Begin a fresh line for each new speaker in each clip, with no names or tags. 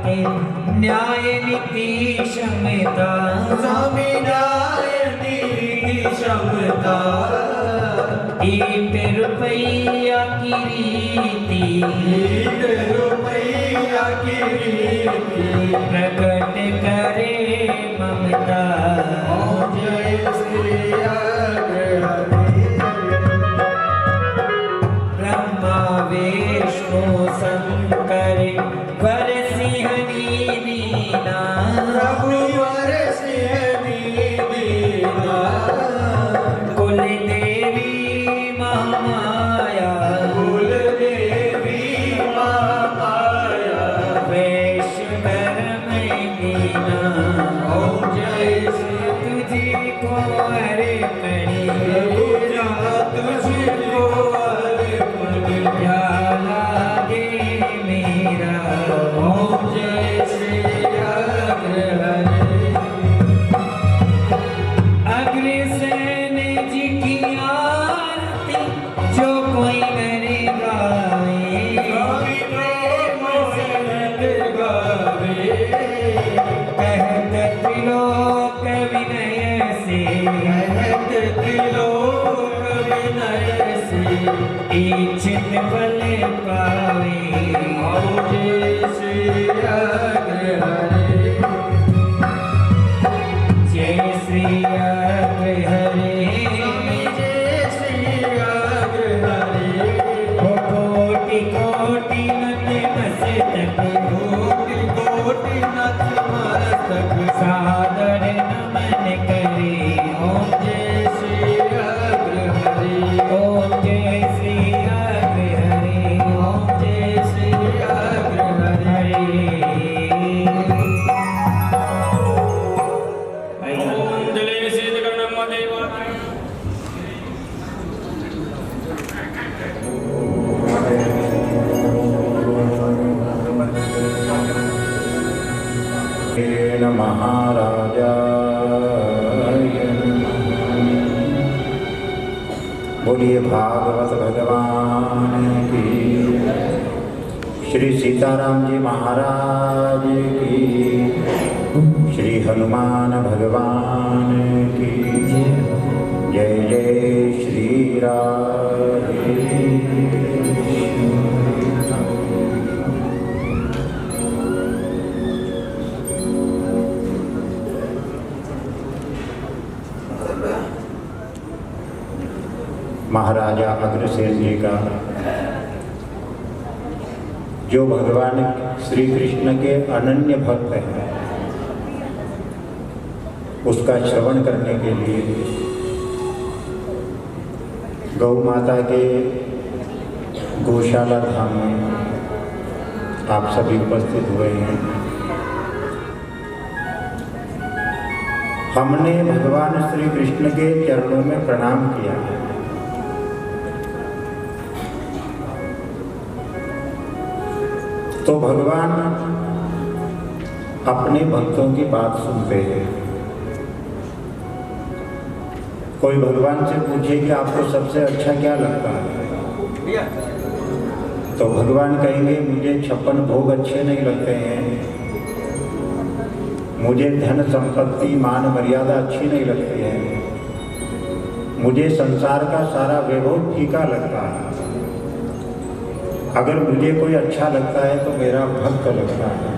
के न्याय नीति क्षमता,
स्वामी न्याय नीति क्षमता,
ईट रुपया की रीति,
ईट रुपया की रीति,
प्रकट करे ममता।
ओम जय श्री अग्रहरि।
ब्रह्मा विष्णु शंकर वरसिंहनि दीना,
प्रभु वरसिंहनि दीना,
कुल देवी महामाया,
कुल देवी महामाया,
वैश्वकर्म दीना।
ओम जय श्री
तुझको अर्पणी
पूजा तुझको अर्पण,
प्याला दे मेरा।
ओम जय श्री अग्रहरि।
अग्रसेन जी की आरती जो कोई करे गावे,
स्वामी प्रेम से गावे,
कहत त्रिलोक विनय से,
कहत त्रिलोक विनय से,
इच्छित फल पावे।
ओम जय श्री अग्रहरि।
जय श्री अग्रहरि।
जय श्री अग्रहरि।
कोटि कोटि नतमस्तक,
कोटि कोटि नतमस्तक,
सादर नमन करे।
ओम जय श्री अग्रहरि।
ओम जय श्री अग्रहरि।
ओम जय श्री अग्रहरि।
ओम जले शीतकर्णं देव।
महाराजाय बोलिए भागवत भगवान की, श्री सीताराम जी महाराज की, श्री हनुमान भगवान की जय। जय श्री राधे। महाराजा अग्रसेन जी का जो भगवान श्री कृष्ण के अनन्य भक्त हैं, उसका श्रवण करने के लिए गौ माता के गौशाला धाम में आप सभी उपस्थित हुए हैं। हमने भगवान श्री कृष्ण के चरणों में प्रणाम किया। तो भगवान अपने भक्तों की बात सुनते हैं। कोई भगवान से पूछे कि आपको सबसे अच्छा क्या लगता है, तो भगवान कहेंगे मुझे 56 भोग अच्छे नहीं लगते हैं, मुझे धन संपत्ति मान मर्यादा अच्छी नहीं लगती है, मुझे संसार का सारा वैभव फीका लगता है। अगर मुझे कोई अच्छा लगता है तो मेरा भक्त लगता है।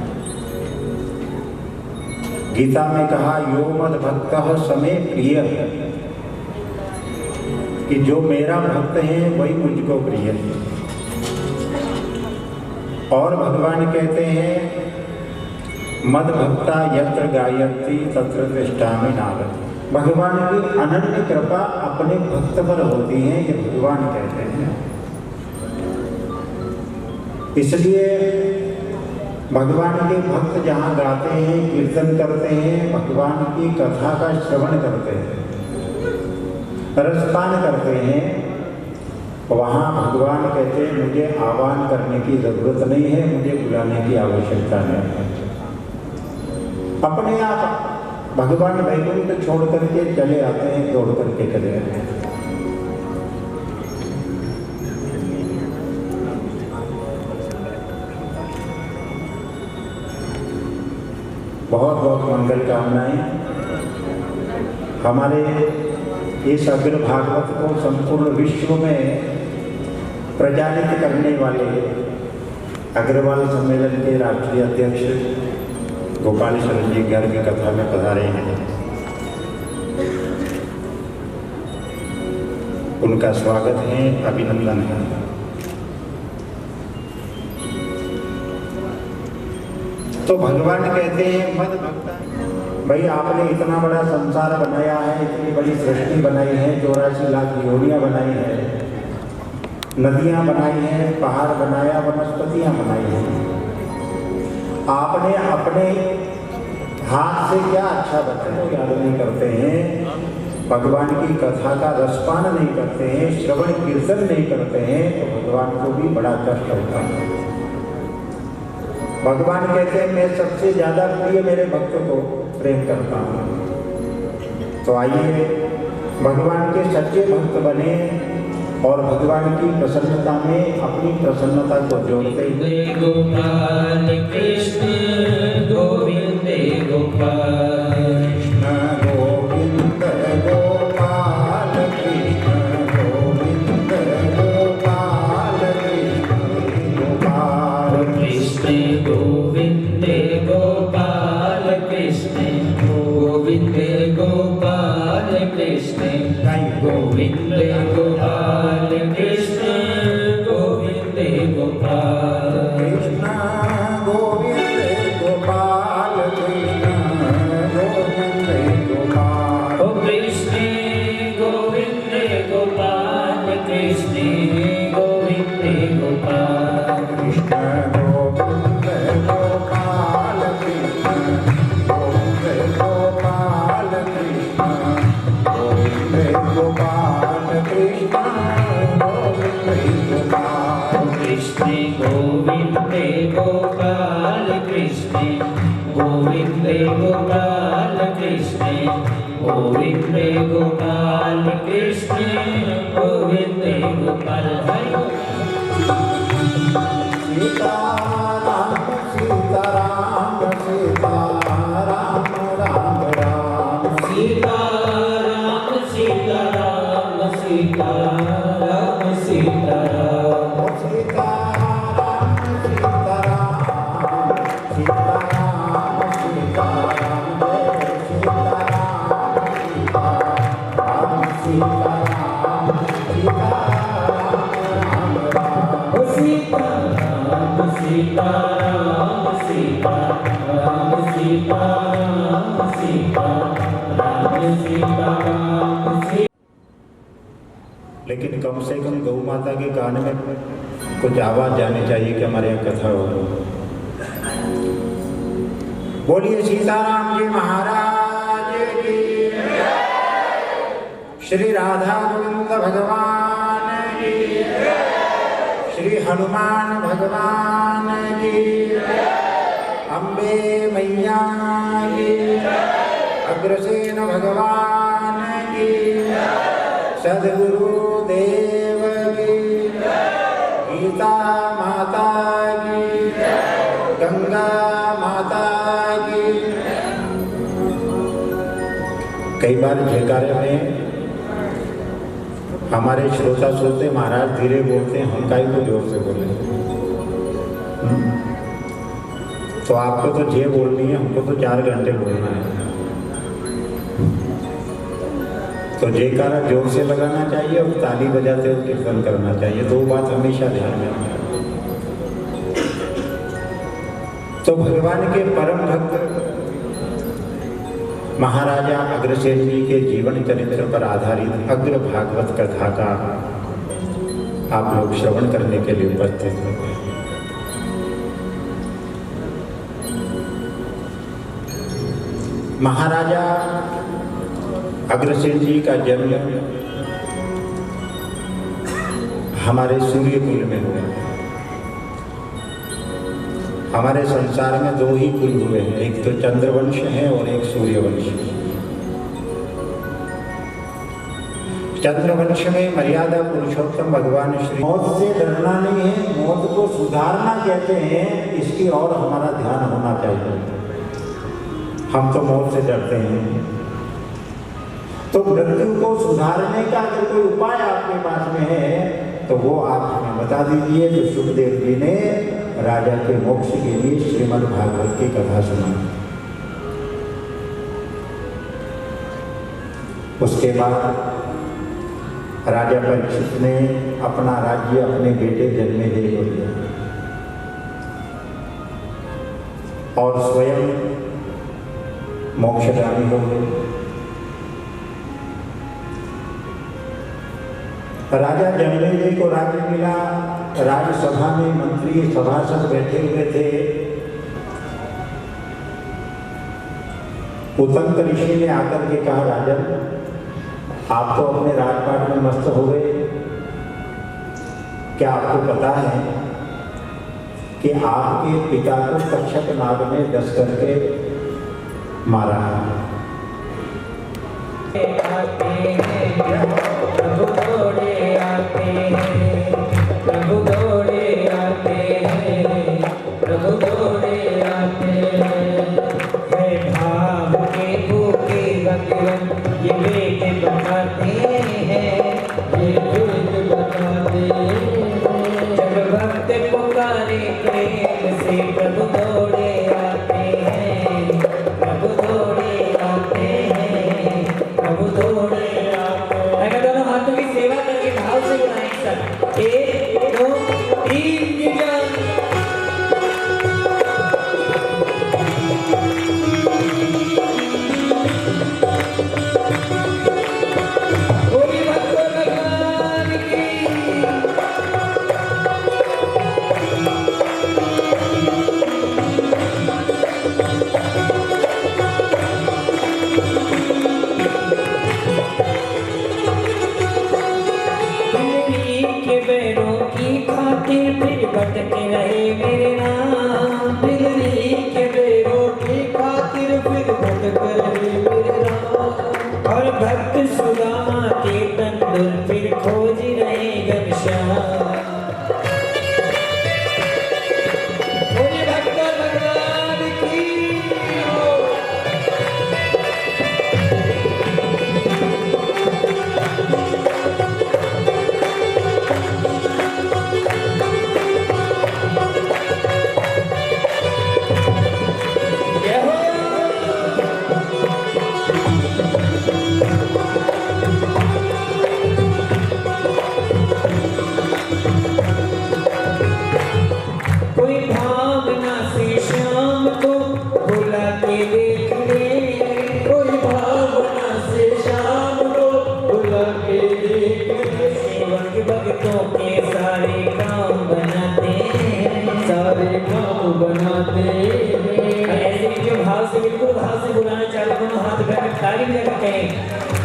गीता में कहा यो मद भक्तः समे प्रिय, कि जो मेरा भक्त है वही मुझको प्रिय है। और भगवान कहते हैं मद भक्ता यत्र गायत्री तत्र तिष्ठामि नारद। भगवान की अनन्य कृपा अपने भक्त पर होती है, ये भगवान कहते हैं। इसलिए भगवान के भक्त जहाँ गाते हैं, कीर्तन करते हैं, भगवान की कथा का श्रवण करते हैं, रसपान करते हैं, वहाँ भगवान कहते हैं मुझे आह्वान करने की जरूरत नहीं है, मुझे बुलाने की आवश्यकता नहीं है। अपने आप भगवान वैकुंठ छोड़ करके चले आते हैं, दौड़ करके चले आते हैं। बहुत बहुत मंगल कामनाएं। हमारे इस अग्र भागवत को संपूर्ण विश्व में प्रचारित करने वाले अग्रवाल सम्मेलन के राष्ट्रीय अध्यक्ष गोपाल शरण जी घर की कथा में पधारे हैं। उनका स्वागत है, अभिनंदन है। तो भगवान कहते हैं मद भक्ता, भाई आपने इतना बड़ा संसार बनाया है, इतनी बड़ी सृष्टि बनाई है, 84 लाख योनियां बनाई है, नदियां बनाई हैं, पहाड़ बनाया, वनस्पतियां बनाई हैं। आपने अपने हाथ से क्या अच्छा बनाया, याद नहीं करते हैं, भगवान की कथा का रसपान नहीं करते हैं, श्रवण कीर्तन नहीं करते हैं, तो भगवान को भी बड़ा कष्ट होता है। भगवान कहते हैं मैं सबसे ज्यादा प्रिय मेरे भक्त को प्रेम करता हूँ। तो आइए भगवान के सच्चे भक्त बने और भगवान की प्रसन्नता में अपनी प्रसन्नता को जोड़ते हैं।
गोपाल कृष्ण गोविंद गोपाल
कृष्ण गोविंद गोपाल कृष्ण गोविंद गोपाल कृष्ण गोपाल
कृष्ण गोविंद गोपाल कृष्ण गोविंद गोपाल कृष्ण गोविंद गोपाल कृष्ण गोविंद गोपाल
कृष्ण गोविंद गोपाल कृष्ण गोविंद गोपाल
ओ कृष्ण गोविंद गोपाल कृष्ण गोविंद गोपाल
कृष्ण गोविंद गोपाल कृष्ण गोविंद गोपाल कृष्ण गोविंद गोपाल कृष्ण गोविंद गोपाल
कृष्ण गोविंद गोपाल कृष्ण गोविंद गोपाल कृष्ण गोविंद गोपाल कृष्ण गोविंद गोपाल हरि
सीताराम सीताराम सीताराम राम राम
सीताराम सीताराम सीताराम सीताराम
सीताराम सीताराम सीताराम सीताराम सीताराम सीताराम
ओ सीताराम सीताराम सीताराम सीताराम सीताराम सीताराम सीताराम।
लेकिन कम से कम गौ माता के कान में कुछ आवाज जानी चाहिए कि हमारे यहाँ कथा हो। बोलिए सीताराम जी महाराज की, श्री राधा गोविंद भगवान की, श्री हनुमान भगवान की, अम्बे मैया की, अग्रसेन भगवान की, सदगुरु देव की, गीता माता की, गंगा माता की। कई बार जयकारे में हमारे श्रोता सोचते महाराज धीरे बोलते हैं, हम काहे को जोर से बोले। तो आपको तो जय बोलनी है, हमको तो 4 घंटे बोलना है। तो जयकारा जोर से लगाना चाहिए और ताली बजाते हुए कीर्तन करना चाहिए। 2 बात हमेशा ध्यान में। तो भगवान के परम भक्त महाराजा अग्रसेन जी के जीवन चरित्र पर आधारित अग्र भागवत कथा का आप लोग श्रवण करने के लिए उपस्थित हैं। महाराजा अग्रसेन जी का जन्म हमारे सूर्य कुल में हुआ। हमारे संसार में 2 ही कुल हुए हैं, एक तो चंद्रवंश है और एक सूर्यवंश। चंद्रवंश में मर्यादा पुरुषोत्तम भगवान श्री मौत से डरना नहीं है, मौत को सुधारना कहते हैं। इसकी और हमारा ध्यान होना चाहिए। हम तो मौत से डरते हैं। तो मृत्यु को सुधारने का अगर कोई उपाय आपके पास में है तो वो आप हमें बता दीजिए। तो सुखदेव जी ने राजा के मोक्ष के लिए श्रीमद् भागवत की कथा सुनाई। उसके बाद राजा परीक्षित ने अपना राज्य अपने बेटे जन्मेजय को दिया और स्वयं मोक्षगामी हो गए। राजा जन्मेजय को राज्य मिला। राज्यसभा में मंत्री सभासद बैठे हुए थे। उतंक ऋषि ने आकर के कहा, राजन आप तो अपने राजपाट में मस्त हो गए, क्या आपको पता है कि आपके पिता को तक्षक नाग ने डस करके मारा है?
प्रभु दौड़े आते हैं, प्रभु दौड़े आते हैं, प्रभु दौड़े आते हैं। है भाव के भूखे भगवान ये वेद बताते हैं, ये वेद बताते हैं। जब भक्त पुकारे प्रेम से प्रभु दौड़े आते हैं, प्रभु दौड़े आते हैं, प्रभु दौड़े आते हैं। अगर दोनों हाथों की सेवा करके भाव से बुलाएं सब। 1 2 3 गिरजा। भटके रहे मेरे नाम, बिगड़ी के बेरों की खातिर फिर भटके रहे मेरे नाम। और भक्त सुदामा के तंदुर फिर खोज रहे घनश्याम। बोले भक्त भगवान की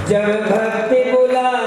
जब भक्त बुला